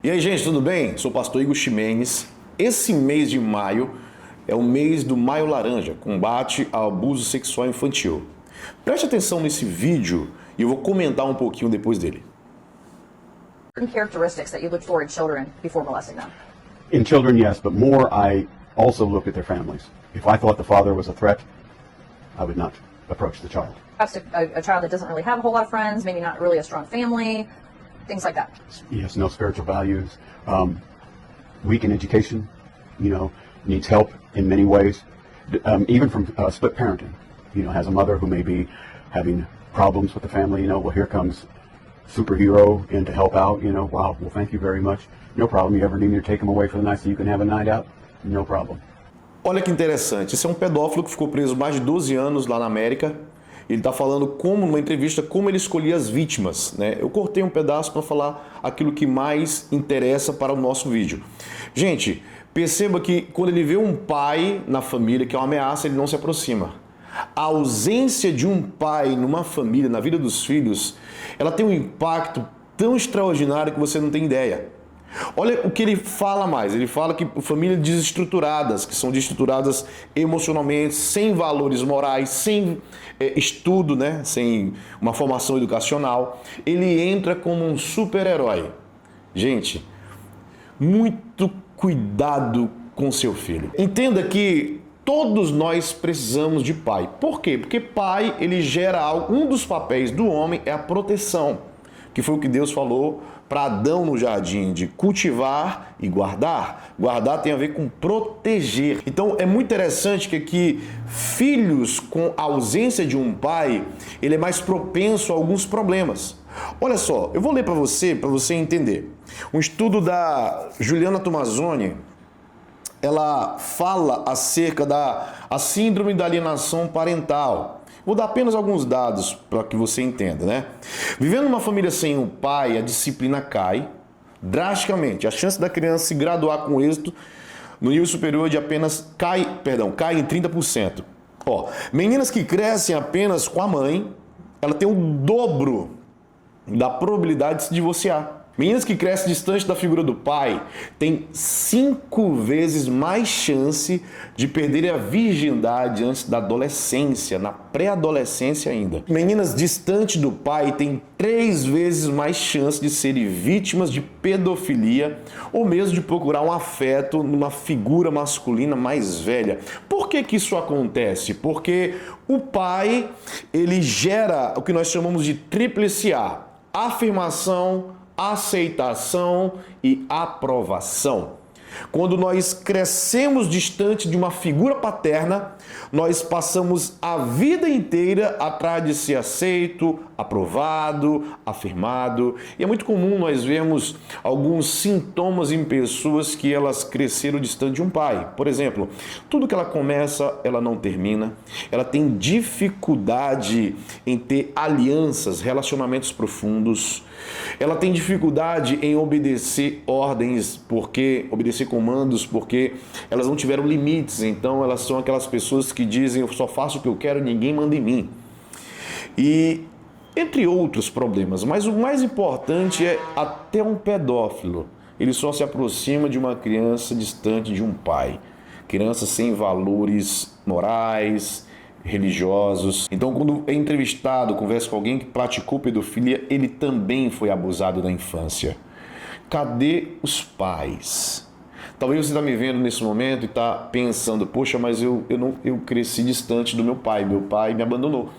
E aí, gente, tudo bem? Sou o pastor Igor Ximenes. Esse mês de maio é o mês do Maio Laranja, combate ao abuso sexual infantil. Preste atenção nesse vídeo e eu vou comentar um pouquinho depois dele. Characteristics that you look for in children before molesting them. In children, yes, but more I also look at their families. If I thought the father was a threat, I would not approach the child. Perhaps a child that doesn't really have a whole lot of friends, maybe not really a strong family, things like that. Yes, no spiritual values, weak in education, needs help in many ways, even from split parenting, has a mother who may be having problems with the family, well, here comes superhero in to help out, wow, well, thank you very much. No problem. You ever need me to take him away for the night so you can have a night out? No problem. Olha que interessante, esse é um pedófilo que ficou preso mais de 12 anos lá na América. Ele está falando numa entrevista, como ele escolhia as vítimas, né? Eu cortei um pedaço para falar aquilo que mais interessa para o nosso vídeo. Gente, perceba que quando ele vê um pai na família que é uma ameaça, ele não se aproxima. A ausência de um pai numa família, na vida dos filhos, ela tem um impacto tão extraordinário que você não tem ideia. Olha o que ele fala mais, ele fala que famílias desestruturadas, que são desestruturadas emocionalmente, sem valores morais, sem estudo, né? Sem uma formação educacional, ele entra como um super-herói. Gente, muito cuidado com seu filho. Entenda que todos nós precisamos de pai. Por quê? Porque pai, ele gera algo, um dos papéis do homem é a proteção, que foi o que Deus falou para Adão no jardim, de cultivar e guardar. Guardar tem a ver com proteger. Então é muito interessante que aqui, filhos com ausência de um pai, ele é mais propenso a alguns problemas. Olha só, eu vou ler para você entender. Um estudo da Juliana Tomazoni, ela fala acerca da síndrome da alienação parental. Vou dar apenas alguns dados para que você entenda, né? Vivendo numa família sem um pai, a disciplina cai drasticamente. A chance da criança se graduar com êxito no nível superior de apenas cai em 30%. Meninas que crescem apenas com a mãe, ela tem o dobro da probabilidade de se divorciar. Meninas que crescem distante da figura do pai têm 5 vezes mais chance de perderem a virgindade antes da adolescência, na pré-adolescência ainda. Meninas distantes do pai têm 3 vezes mais chance de serem vítimas de pedofilia ou mesmo de procurar um afeto numa figura masculina mais velha. Por que isso acontece? Porque o pai, ele gera o que nós chamamos de tríplice A: afirmação, aceitação e aprovação. Quando nós crescemos distante de uma figura paterna, nós passamos a vida inteira atrás de ser aceito, aprovado, afirmado. E é muito comum nós vermos alguns sintomas em pessoas que elas cresceram distante de um pai. Por exemplo, tudo que ela começa, ela não termina. Ela tem dificuldade em ter alianças, relacionamentos profundos. Ela tem dificuldade em obedecer ordens, obedecer comandos, porque elas não tiveram limites. Então elas são aquelas pessoas que dizem: eu só faço o que eu quero, ninguém manda em mim. E entre outros problemas, mas o mais importante é até um pedófilo, ele só se aproxima de uma criança distante de um pai, criança sem valores morais, religiosos. Então, quando é entrevistado, conversa com alguém que praticou pedofilia, ele também foi abusado na infância. Cadê os pais? Talvez você está me vendo nesse momento e está pensando: poxa, mas eu cresci distante do meu pai me abandonou.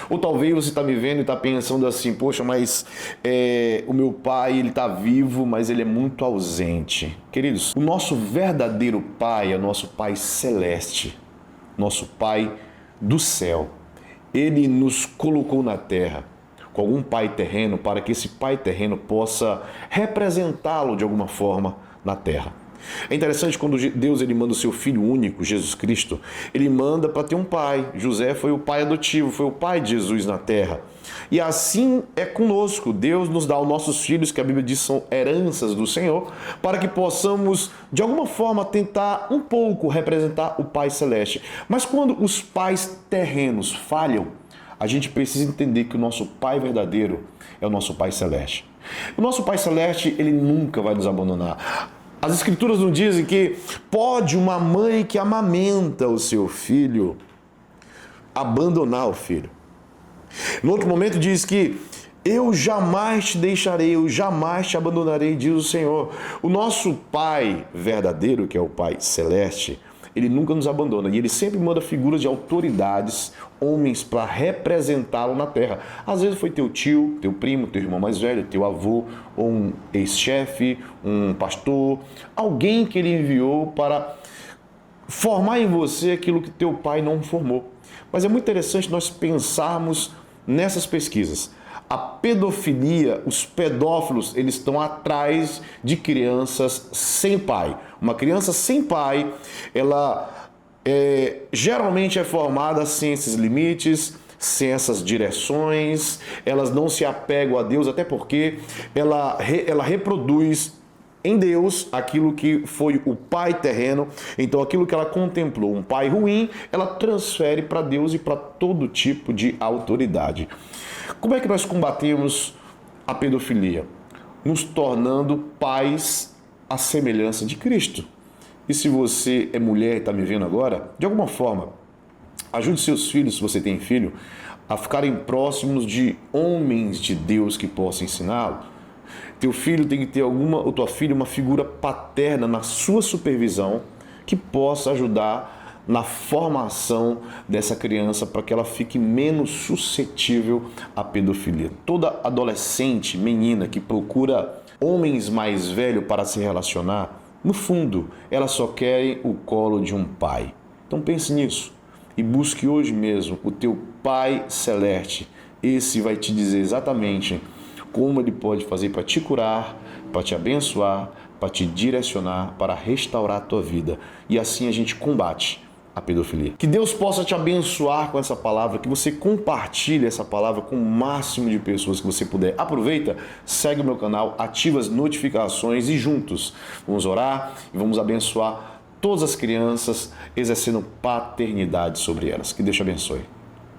Ou talvez você está me vendo e está pensando assim: poxa, mas o meu pai, ele está vivo, mas ele é muito ausente. Queridos, o nosso verdadeiro pai é o nosso Pai Celeste, nosso Pai do céu. Ele nos colocou na terra com algum pai terreno para que esse pai terreno possa representá-lo de alguma forma na terra. É interessante quando Deus ele manda o seu Filho único, Jesus Cristo, ele manda para ter um pai. José foi o pai adotivo, foi o pai de Jesus na terra. E assim é conosco. Deus nos dá os nossos filhos, que a Bíblia diz são heranças do Senhor, para que possamos, de alguma forma, tentar um pouco representar o Pai Celeste. Mas quando os pais terrenos falham, a gente precisa entender que o nosso Pai verdadeiro é o nosso Pai Celeste. O nosso Pai Celeste, ele nunca vai nos abandonar. As Escrituras nos dizem que pode uma mãe que amamenta o seu filho abandonar o filho. No outro momento diz que eu jamais te deixarei, eu jamais te abandonarei, diz o Senhor. O nosso Pai verdadeiro, que é o Pai Celeste, ele nunca nos abandona e ele sempre manda figuras de autoridades, homens, para representá-lo na terra. Às vezes foi teu tio, teu primo, teu irmão mais velho, teu avô, ou um ex-chefe, um pastor, alguém que ele enviou para formar em você aquilo que teu pai não formou. Mas é muito interessante nós pensarmos nessas pesquisas. A pedofilia, os pedófilos, eles estão atrás de crianças sem pai. Uma criança sem pai, ela geralmente é formada sem esses limites, sem essas direções, elas não se apegam a Deus, até porque ela reproduz em Deus aquilo que foi o pai terreno. Então aquilo que ela contemplou, um pai ruim, ela transfere para Deus e para todo tipo de autoridade. Como é que nós combatemos a pedofilia? Nos tornando pais à semelhança de Cristo. E se você é mulher e está me vendo agora, de alguma forma, ajude seus filhos, se você tem filho, a ficarem próximos de homens de Deus que possam ensiná-lo. Teu filho tem que ter ou tua filha, uma figura paterna na sua supervisão que possa ajudar na formação dessa criança para que ela fique menos suscetível à pedofilia. Toda adolescente, menina que procura homens mais velhos para se relacionar, no fundo, elas só querem o colo de um pai. Então pense nisso e busque hoje mesmo o teu Pai Celeste. Esse vai te dizer exatamente como ele pode fazer para te curar, para te abençoar, para te direcionar, para restaurar a tua vida. E assim a gente combate a pedofilia. Que Deus possa te abençoar com essa palavra, que você compartilhe essa palavra com o máximo de pessoas que você puder. Aproveita, segue o meu canal, ativa as notificações e juntos vamos orar e vamos abençoar todas as crianças, exercendo paternidade sobre elas. Que Deus te abençoe.